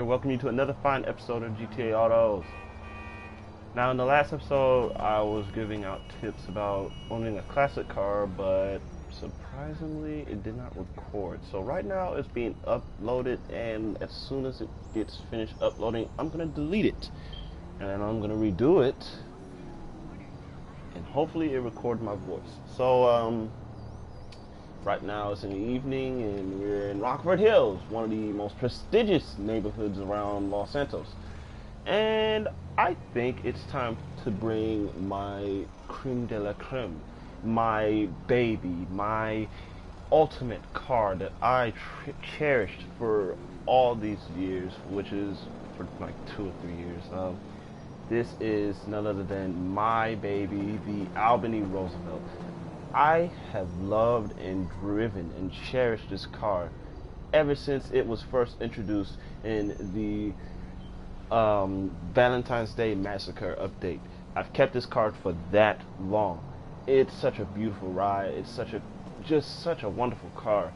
Welcome you to another fine episode of GTA Autos. Now, in the last episode, I was giving out tips about owning a classic car, but surprisingly, it did not record. So right now, it's being uploaded, and as soon as it gets finished uploading, I'm gonna delete it, and then I'm gonna redo it, and hopefully, it records my voice. So, right now it's in the evening and we're in Rockford Hills, one of the most prestigious neighborhoods around Los Santos. And I think it's time to bring my creme de la creme, my baby, my ultimate car that I cherished for all these years, which is for like 2 or 3 years. This is none other than my baby, the Albany Roosevelt. I have loved and driven and cherished this car ever since it was first introduced in the Valentine's Day Massacre update. I've kept this car for that long. It's such a beautiful ride. It's just such a wonderful car.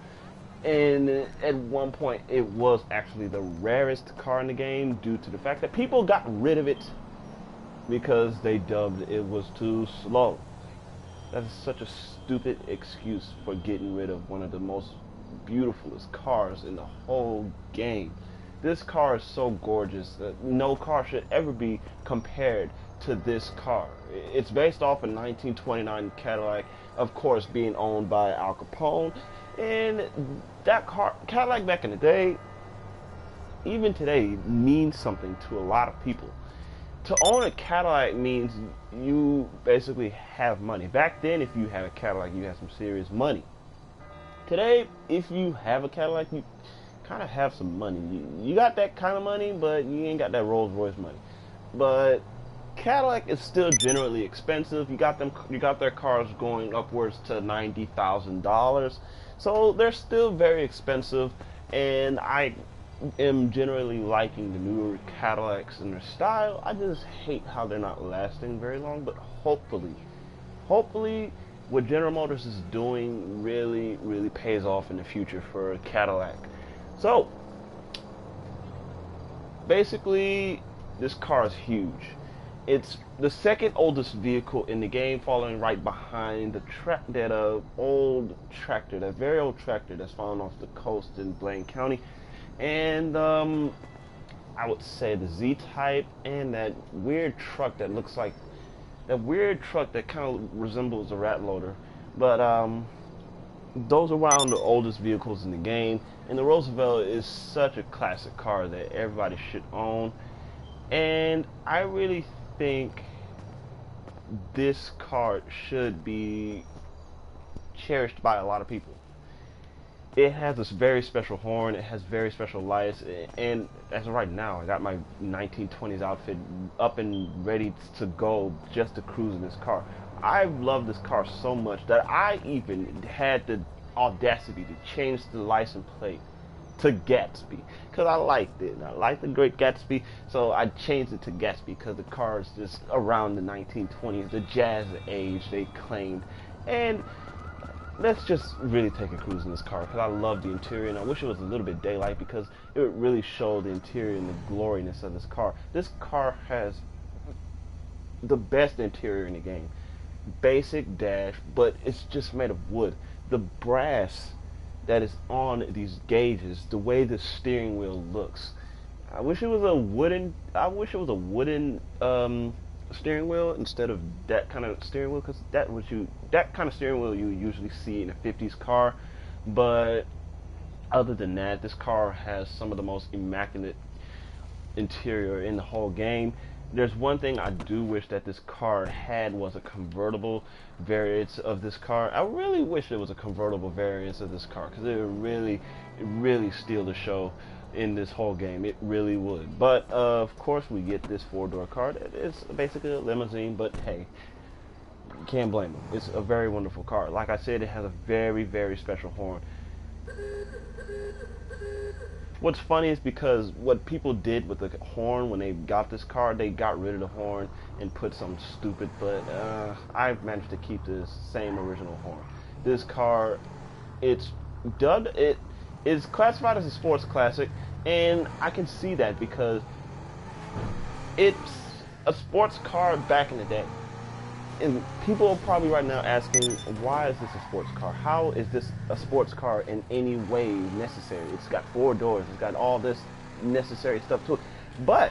And at one point, it was actually the rarest car in the game due to the fact that people got rid of it because they dubbed it was too slow. That is such a stupid excuse for getting rid of one of the most beautifulest cars in the whole game. This car is so gorgeous that no car should ever be compared to this car. It's based off a 1929 Cadillac, of course being owned by Al Capone. And that car, Cadillac back in the day, even today, means something to a lot of people. To own a Cadillac means you basically have money. Back then, if you had a Cadillac, you had some serious money. Today, if you have a Cadillac, you kind of have some money. You got that kind of money, but you ain't got that Rolls Royce money. But Cadillac is still generally expensive. You got their cars going upwards to $90,000. So they're still very expensive, and I am generally liking the newer Cadillacs and their style. I just hate how they're not lasting very long, but hopefully what General Motors is doing really pays off in the future for Cadillac. So basically, this car is huge. It's the second oldest vehicle in the game, following right behind that very old tractor that's found off the coast in Blaine County. And I would say the Z-Type and that weird truck that kind of resembles a rat loader. But those are one of the oldest vehicles in the game, and the Roosevelt is such a classic car that everybody should own. And I really think this car should be cherished by a lot of people. It has this very special horn, it has very special lights, and as of right now, I got my 1920s outfit up and ready to go just to cruise in this car. I love this car so much that I even had the audacity to change the license plate to Gatsby, because I liked it. I liked the Great Gatsby, so I changed it to Gatsby because the car is just around the 1920s, the jazz age they claimed. And let's just really take a cruise in this car, because I love the interior, and I wish it was a little bit daylight because it would really show the interior and the gloriness of this car. This car has the best interior in the game. Basic dash, but it's just made of wood. The brass that is on these gauges, the way the steering wheel looks. I wish it was a wooden steering wheel instead of that kind of steering wheel, because that kind of steering wheel you usually see in a 50s car. But other than that, this car has some of the most immaculate interior in the whole game. There's one thing I do wish that this car had, was a convertible variant of this car. I really wish there was a convertible variant of this car, because it would really steal the show in this whole game. It really would. But of course, we get this 4-door car. It's basically a limousine, but hey, can't blame them. It's a very wonderful car. Like I said, it has a very special horn. What's funny is because what people did with the horn when they got this car, they got rid of the horn and put something stupid, but I've managed to keep the same original horn. This car, it is classified as a sports classic, And I can see that because it's a sports car back in the day. And people are probably right now asking, why is this a sports car? How is this a sports car in any way necessary? It's got 4 doors. It's got all this necessary stuff to it. But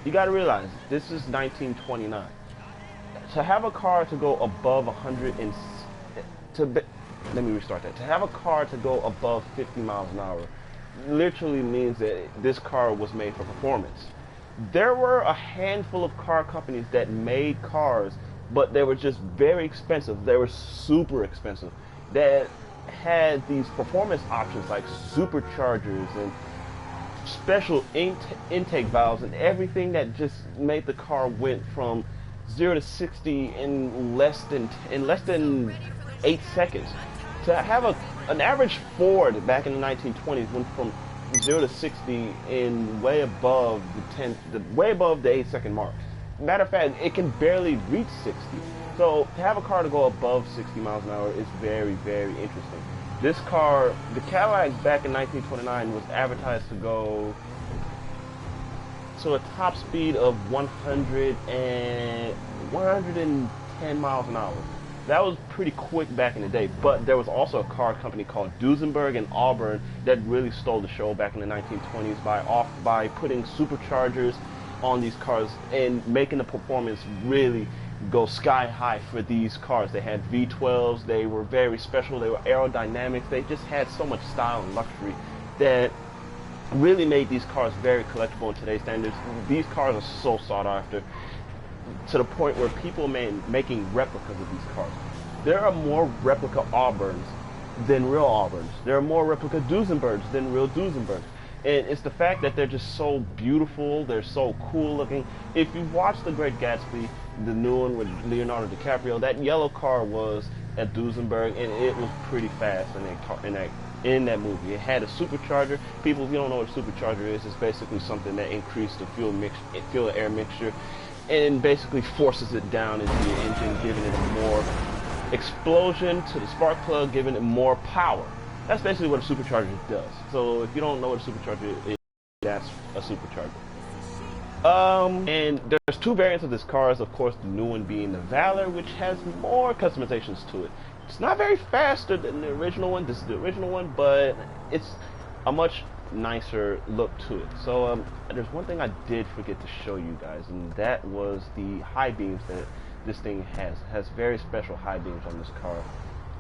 you got to realize, this is 1929. To have a car to go above 100 and let me restart that. To have a car to go above 50 miles an hour literally means that this car was made for performance. There were a handful of car companies that made cars, but they were just very expensive. They were super expensive. That had these performance options like superchargers and special intake valves and everything that just made the car went from 0 to 60 in less than 8 seconds. To have an average Ford back in the 1920s went from 0 to 60 in way above the 8-second mark. Matter of fact, it can barely reach 60. So to have a car to go above 60 miles an hour is very, very interesting. This car, the Cadillac back in 1929 was advertised to go to a top speed of 110 miles an hour. That was pretty quick back in the day, but there was also a car company called Duesenberg and Auburn that really stole the show back in the 1920s by putting superchargers on these cars and making the performance really go sky high for these cars. They had V12s, they were very special, they were aerodynamics, they just had so much style and luxury that really made these cars very collectible in today's standards. These cars are so sought after, to the point where people are making replicas of these cars. There are more replica Auburns than real Auburns. There are more replica Duesenbergs than real Duesenbergs. And it's the fact that they're just so beautiful, they're so cool looking. If you watch The Great Gatsby, the new one with Leonardo DiCaprio, that yellow car was a Duesenberg, and it was pretty fast in that movie. It had a supercharger. People, if you don't know what a supercharger is, it's basically something that increases the fuel air mixture and basically forces it down into the engine, giving it more explosion to the spark plug, giving it more power. That's basically what a supercharger does. So if you don't know what a supercharger is, that's a supercharger. And there's 2 variants of this car. Of course, the new one being the Valor, which has more customizations to it. It's not very faster than the original one. This is the original one, but it's a much nicer look to it. So there's one thing I did forget to show you guys, and that was the high beams that this thing has. It has very special high beams on this car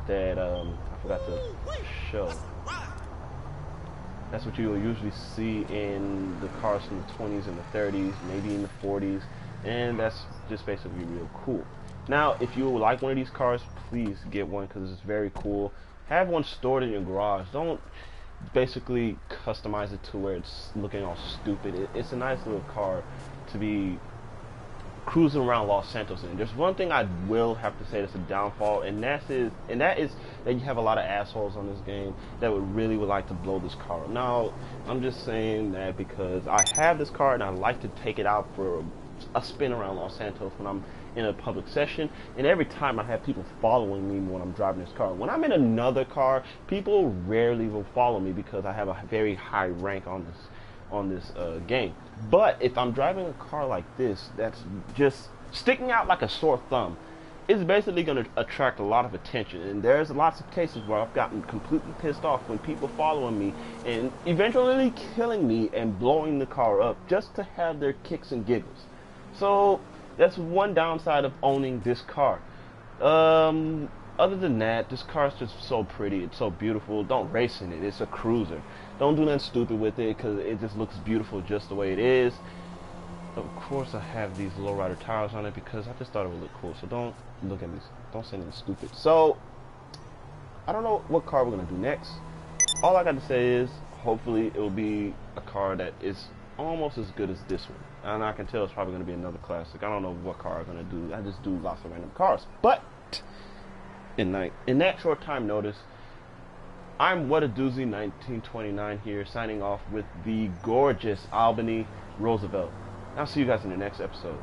that I forgot to show. That's what you will usually see in the cars from the 20s and the 30s, maybe in the 40s, and that's just basically real cool. Now, if you like one of these cars, please get one because it's very cool. Have one stored in your garage. Don't basically customize it to where it's looking all stupid. It's a nice little car to be cruising around Los Santos in. There's one thing I will have to say that's a downfall, and that is that you have a lot of assholes on this game that would like to blow this car up. Now, I'm just saying that because I have this car and I like to take it out for a spin around Los Santos when I'm in a public session, and every time I have people following me when I'm driving this car. When I'm in another car, people rarely will follow me because I have a very high rank on this game. But if I'm driving a car like this that's just sticking out like a sore thumb, it's basically going to attract a lot of attention. And there's lots of cases where I've gotten completely pissed off when people following me and eventually killing me and blowing the car up just to have their kicks and giggles. So that's one downside of owning this car. Other than that, this car is just so pretty. It's so beautiful. Don't race in it. It's a cruiser. Don't do nothing stupid with it because it just looks beautiful just the way it is. Of course, I have these lowrider tires on it because I just thought it would look cool. So don't look at me. Don't say anything stupid. So I don't know what car we're going to do next. All I got to say is hopefully it will be a car that is almost as good as this one. And I can tell it's probably going to be another classic. I don't know what car I'm going to do. I just do lots of random cars. But in that short time notice, I'm What a Doozy 1929 here, signing off with the gorgeous Albany Roosevelt. I'll see you guys in the next episode.